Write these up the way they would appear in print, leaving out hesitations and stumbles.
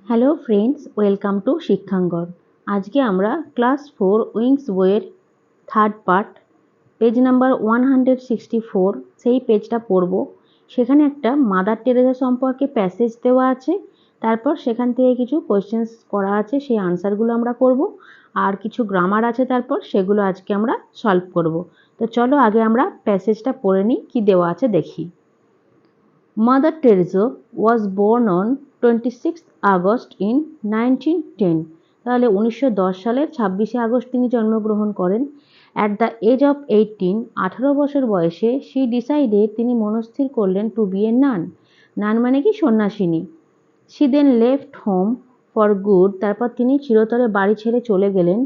Hello friends, welcome to Shikshangan. আজকে আমরা class 4 wings বইয়ের থার্ড পার্ট পেজ নাম্বার 164 সেই পেজটা পড়ব। সেখানে একটা মাদার টেরেসা সম্পর্কে প্যাসেজ দেওয়া আছে, তারপর সেখান থেকে কিছু কোয়েশ্চেন্স করা আছে, সেই আনসারগুলো আমরা করব, আর কিছু গ্রামার আছে তারপর সেগুলো আজকে আমরা সলভ করব। তো চলো আগে আমরা প্যাসেজটা পড়ে নিই, কী দেওয়া আছে দেখি। Mother Teresa was born on 26th August in 1910। তাহলে 1910 সালের 26শে আগস্ট তিনি জন্মগ্রহণ করেন। অ্যাট দ্য এজ অফ 18, 18 বছর বয়সে she decided, তিনি মনস্থির করলেন, টু বি এ নান। নান মানে কি? সন্ন্যাসিনী। she then left home for good, তারপর তিনি চিরতরে বাড়ি ছেড়ে চলে গেলেন।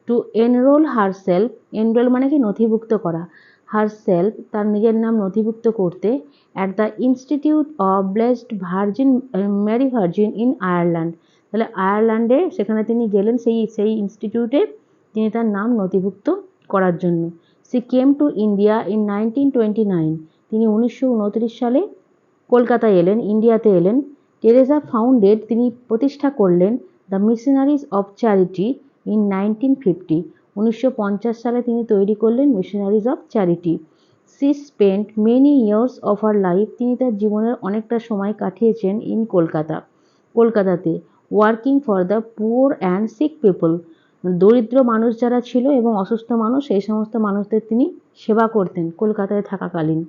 টু এনরোল হারসেলফ, এনরোল মানে কি? নথিভুক্ত করা। হারসেলফ, তার নিজের নাম নথিভুক্ত করতে। At the institute of Blessed Virgin Mary virgin in Ireland, তাহলে আয়ারল্যান্ডে সেখানে তিনি গেলেন, সেই ইনস্টিটিউটে তিনি তার নাম নথিভুক্ত করার জন্য। She came to India in 1929, তিনি 1929 সালে কলকাতায় এলেন, ইন্ডিয়াতে এলেন। টেরেসা ফাউন্ডেড, তিনি প্রতিষ্ঠা করলেন the Missionaries of Charity in 1950, 1950 সালে তিনি তৈরি করলেন Missionaries of Charity. She spent many years of her life, তিনি তার জীবনের অনেকটা সময় কাটিয়েছেন ইন কলকাতাতে। Working for the poor and sick people, দরিদ্র মানুষ যারা ছিল এবং অসুস্থ মানুষ, সেই সমস্ত মানুষদের তিনি সেবা করতেন কলকাতায় থাকাকালীন।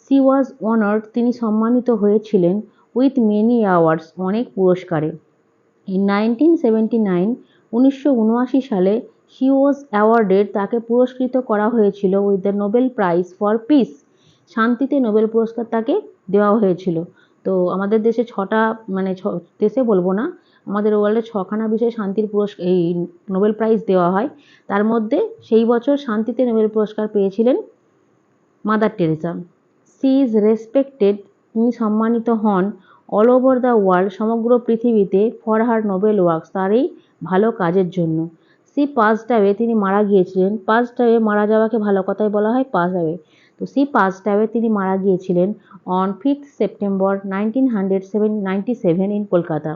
সি ওয়াজ অনার্ড, তিনি সম্মানিত হয়েছিলেন উইথ মেনি অ্যাওয়ার্ডস, অনেক পুরস্কারে। ইন 1979, 1979 সালে শি ওয়াজ অ্যাওয়ার্ডেড, তাকে পুরস্কৃত করা হয়েছিল with the Nobel prize for piece, শান্তিতে নোবেল পুরস্কার তাকে দেওয়া হয়েছিল। তো আমাদের দেশে দেশে বলবো না, আমাদের ওয়ার্ল্ডে 6খানা বিষয়ে শান্তির এই নোবেল প্রাইজ দেওয়া হয়। তার মধ্যে সেই বছর শান্তিতে নোবেল পুরস্কার পেয়েছিলেন Mother Teresa. She is respected, তিনি সম্মানিত হন অল ওভার দ্য ওয়ার্ল্ড, সমগ্র পৃথিবীতে, ফর হার নোবেল ওয়ার্কস, তার এই ভালো কাজের জন্য। সি পাসড অ্যাওয়ে, তিনি মারা গিয়েছিলেন। পাসড অ্যাওয়ে, মারা যাওয়াকে ভালো কথায় বলা হয় পাস অ্যাওয়ে। তো সি পাসড অ্যাওয়ে, তিনি মারা গিয়েছিলেন on 5th September 1997 in Kolkata,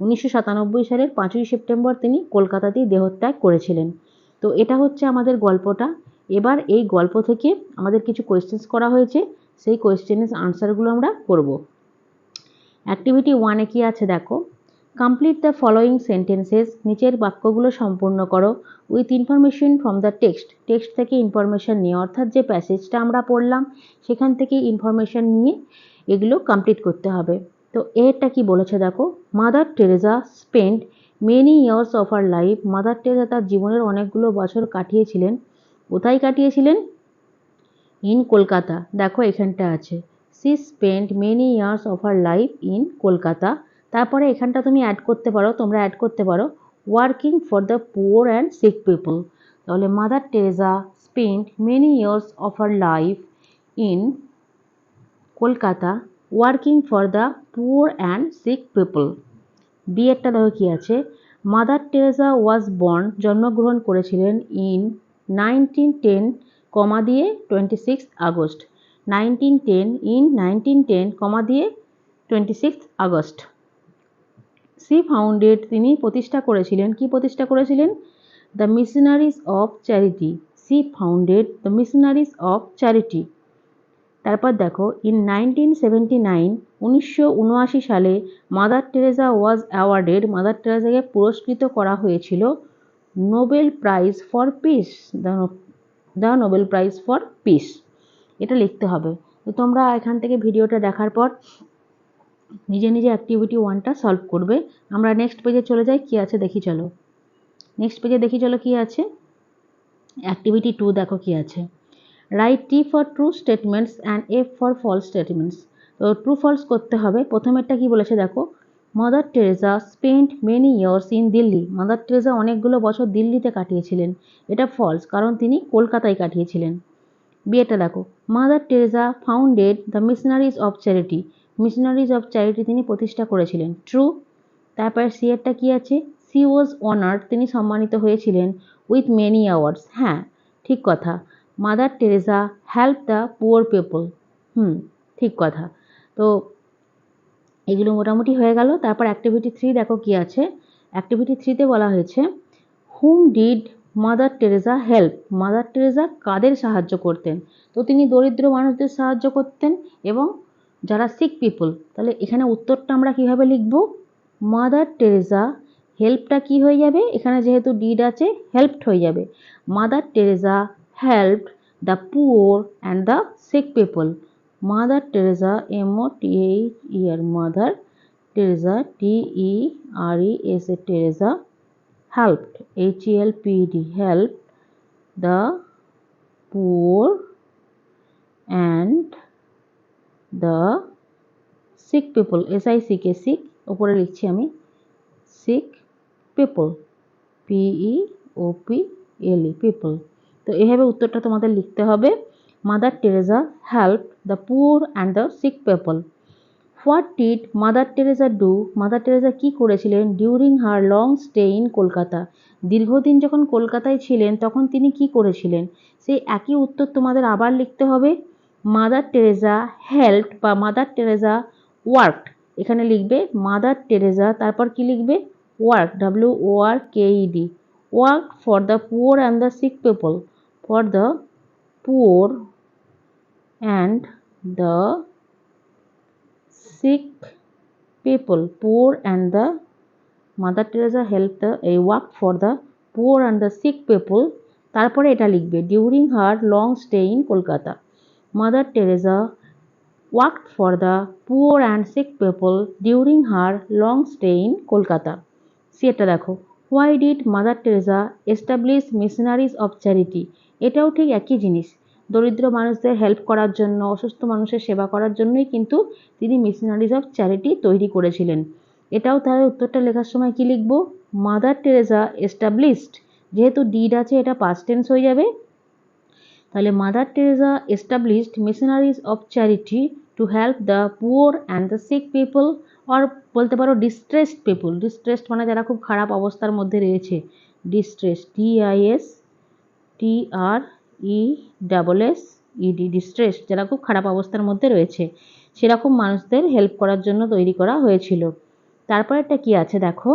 1997 সালের 5ই সেপ্টেম্বর তিনি কলকাতাতেই দেহত্যাগ করেছিলেন। তো এটা হচ্ছে আমাদের গল্পটা। এবার এই গল্প থেকে আমাদের কিছু কোয়েশ্চেন্স করা হয়েছে, সেই কোয়েশ্চেনের আনসারগুলো আমরা করব। অ্যাক্টিভিটি 1-এ কি আছে দেখো। কমপ্লিট দ্য ফলোয়িং সেন্টেন্সেস, নিচের বাক্যগুলো সম্পূর্ণ করো with information from the text থেকে ইনফরমেশন নিয়ে, অর্থাৎ যে প্যাসেজটা আমরা পড়লাম সেখান থেকে ইনফরমেশন নিয়ে এগুলো কমপ্লিট করতে হবে। তো এরটা কি বলেছে দেখো। Mother Teresa spend many years of her life, mother Teresa তার জীবনের অনেকগুলো বছর কাটিয়েছিলেন। কোথায় কাটিয়েছিলেন? ইন কলকাতা, দেখো এখানটা আছে। She spent many years of her life in Kolkata. তারপরে এখানটা তুমি অ্যাড করতে পারো, তোমরা অ্যাড করতে পারো working for the poor and sick people. তাহলে Mother Teresa spent many years of her life in Kolkata working for the poor and sick people. B একটা দেখো কি আছে। মাদার টেরেসা ওয়াজ বর্ন, জন্মগ্রহণ করেছিলেন ইন 1910, কমা দিয়ে 26 আগস্ট, 1910 ইন 1910, কমা দিয়ে 26 August. C founded, তিনি প্রতিষ্ঠা করেছিলেন, কি প্রতিষ্ঠা করেছিলেন? The Missionaries of Charity. She founded the Missionaries of Charity. তারপর দেখো ইন 1979, 1979 সালে Mother Teresa was awarded, Mother টেরেসাকে পুরস্কৃত করা হয়েছিল Nobel prize for peace, the Nobel prize for peace. এটা লিখতে হবে। তো তোমরা এখান থেকে ভিডিওটা দেখার পর নিজে নিজে অ্যাক্টিভিটি 1টা সলভ করবে। আমরা নেক্সট পেজে চলে যাই, কি আছে দেখি চলো। নেক্সট পেজে দেখি চলো কি আছে। অ্যাক্টিভিটি 2 দেখো কি আছে। Write T for true statements and F for false statements. তো ট্রু ফলস করতে হবে। প্রথমেরটা কি বলেছে দেখো। Mother Teresa spent many years in Delhi, Mother Teresa অনেকগুলো বছর দিল্লিতে কাটিয়েছিলেন। এটা ফলস, কারণ তিনি কলকাতায় কাটিয়েছিলেন। বিয়েটা দেখো। Mother Teresa founded the Missionaries of charity, missionaries of charity তিনি প্রতিষ্ঠা করেছিলেন। ট্রু। তারপর সি এরটা কি আছে। সি ওয়াজ অনার্ড, তিনি সম্মানিত হয়েছিলেন উইথ মেনি অ্যাওয়ার্ডস। হ্যাঁ ঠিক কথা। Mother Teresa help the poor people, ঠিক কথা। তো এগুলো মোটামুটি হয়ে গেল। তারপর অ্যাক্টিভিটি 3 দেখো কি আছে। অ্যাক্টিভিটি 3তে বলা হয়েছে whom did Mother Teresa help. Mother Teresa কাদের সাহায্য করতেন? তো তিনি দরিদ্র মানুষদের সাহায্য করতেন এবং যারা সিক পিপল। তাহলে এখানে উত্তরটা আমরা কিভাবে লিখব? মাদার টেরেসা হেল্পটা কি হয়ে যাবে? এখানে যেহেতু ডিড আছে হেল্পড হয়ে যাবে। Mother Teresa helped the poor and the sick people. Mother Teresa MOTHER Mother Teresa TERESA Teresa helped HELPED helped the poor and the sick people SICK sick উপরে লিখছি আমি sick people PEOPLE people। তো এভাবে উত্তরটা তোমাদের লিখতে হবে। Mother Teresa help the poor and the sick people. What did Mother Teresa do? Mother Teresa কী করেছিলেন during her long stay in Kolkata? দীর্ঘদিন যখন কলকাতায় ছিলেন তখন তিনি কি করেছিলেন? সেই একই উত্তর তোমাদের আবার লিখতে হবে। মাদার টেরেসা হেল্পড বা মাদার টেরেসা ওয়ার্কড। এখানে লিখবে মাদার টেরেসা, তারপর কি লিখবে? Work WORKED work for the poor and the sick people. For the poor and the sick people. Poor and the Mother Teresa helped the work for the poor and the sick people। তারপরে এটা লিখবে during her long stay in Kolkata Mother Teresa worked for the poor and sick people during her long stay in Kolkata। সেটা দেখো why did Mother Teresa establish missionaries of charity? এটাও ঠিক একই জিনিস। দরিদ্র মানুষদের হেল্প করার জন্য, অসুস্থ মানুষের সেবা করার জন্যই কিন্তু তিনি মিশনারিজ অফ চ্যারিটি তৈরি করেছিলেন। এটাও তাহলে উত্তরটা লেখার সময় কি লিখব? মাদার টেরেসা এস্টাবলিশড, যেহেতু ডিড আছে এটা পাস্ট টেন্স হয়ে যাবে। তাহলে Mother Teresa established Missionaries of Charity to help the poor and the sick people, আর বলতে পারো ডিস্ট্রেসড পিপল। ডিস্ট্রেসড মানে যারা খুব খারাপ অবস্থার মধ্যে রয়েছে, ডিস্ট্রেস DISTRESSED ডিস্ট্রেস, যারা খুব খারাপ অবস্থার মধ্যে রয়েছে সেরকম মানুষদের হেল্প করার জন্য তৈরি করা হয়েছিল। তারপরেরটা কি আছে দেখো,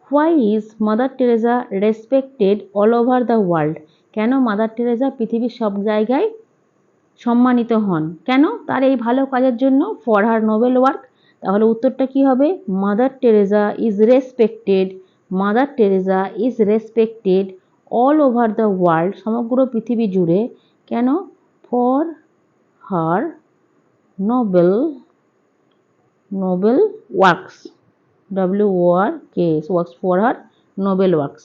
why is mother Teresa respected all over the world? কেন মাদার টেরেসা পৃথিবীর সব জায়গায় সম্মানিত হন? কেন? তার এই ভালো কাজের জন্য, ফর হার নোবেল ওয়ার্ক। তাহলে উত্তরটা কি হবে? Mother Teresa is respected, mother Teresa is respected all over the world, সমগ্র পৃথিবী জুড়ে। কেন? For her Nobel works WORKS works for her Nobel works.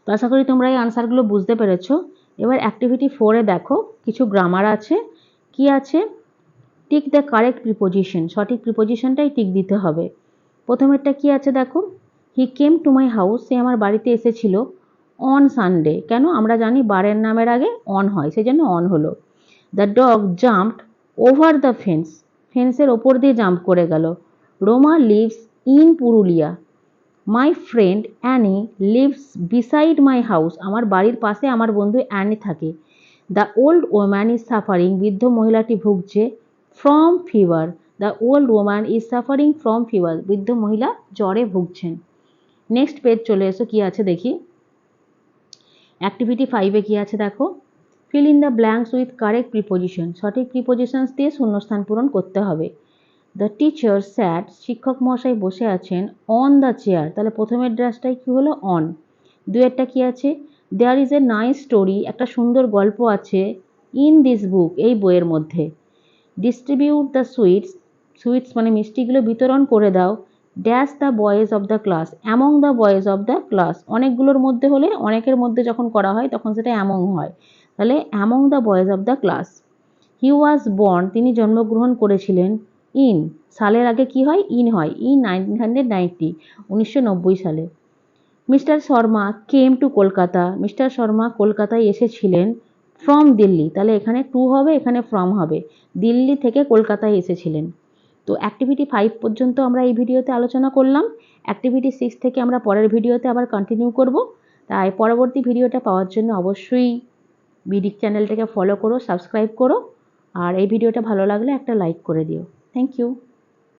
তো আশা করি তোমরা এই আনসারগুলো বুঝতে পেরেছো। এবার অ্যাক্টিভিটি 4-এ দেখো কিছু গ্রামার আছে। কি আছে? টিক দ্য কারেক্ট প্রিপোজিশন, সঠিক প্রিপোজিশনটাই টিক দিতে হবে। প্রথমেরটা কি আছে দেখো, হি কেম টু মাই হাউস, সে আমার বাড়িতে এসেছিল অন সানডে। কেন? আমরা জানি বারের নামের আগে অন হয়, সেই জন্য অন হলো। The dog jumped over the fence, ফেন্সের ওপর দিয়ে জাম্প করে গেল। Roma lives in Purulia, my friend Annie lives beside my house, আমার বাড়ির পাশে আমার বন্ধু অ্যানি থাকে। The old woman is suffering, বৃদ্ধ মহিলাটি ভুগছে from fever, the old woman is suffering from fever, বৃদ্ধ মহিলা জ্বরে ভুগছেন। নেক্সট পেজ চলে এসো, কি আছে দেখি। অ্যাক্টিভিটি 5-এ কি আছে দেখো, fill in the blanks with correct preposition, সঠিক প্রিপোজিশনস দিয়ে শূন্যস্থান পূরণ করতে হবে। দ্য টিচার স্যাট, শিক্ষক মহাশয় বসে আছেন অন দ্য চেয়ার, তাহলে প্রথমের ড্রাসটাই কি হলো? অন। দুয়েরটা কি আছে? There is a nice story, একটা সুন্দর গল্প আছে ইন দিস বুক, এই বইয়ের মধ্যে। ডিস্ট্রিবিউট দ্য সুইটস, সুইটস মানে মিষ্টিগুলো বিতরণ করে দাও। Dash the boys of the class, among the boys of the class, অনেকগুলোর মধ্যে হলে, অনেকের মধ্যে যখন করা হয় তখন সেটা অ্যামং হয়, তাহলে among the boys of the class. He was born, তিনি জন্মগ্রহণ করেছিলেন ইন, সালের আগে কি হয়? ইন হয়, ইন 1990 1990 সালে। Mister Sharma came to Kolkata, mister Sharma কলকাতায় এসেছিলেন ফ্রম দিল্লি, তাহলে এখানে টু হবে, এখানে ফ্রম হবে, দিল্লি থেকে কলকাতায় এসেছিলেন। তো অ্যাক্টিভিটি 5 পর্যন্ত আমরা এই ভিডিওতে আলোচনা করলাম। অ্যাক্টিভিটি 6 থেকে আমরা পরের ভিডিওতে আবার কন্টিনিউ করব। তাই পরবর্তী ভিডিওটা পাওয়ার জন্য অবশ্যই বিডি চ্যানেলটাকে ফলো করো, সাবস্ক্রাইব করো, আর এই ভিডিওটা ভালো লাগলে একটা লাইক করে দিও। Thank you.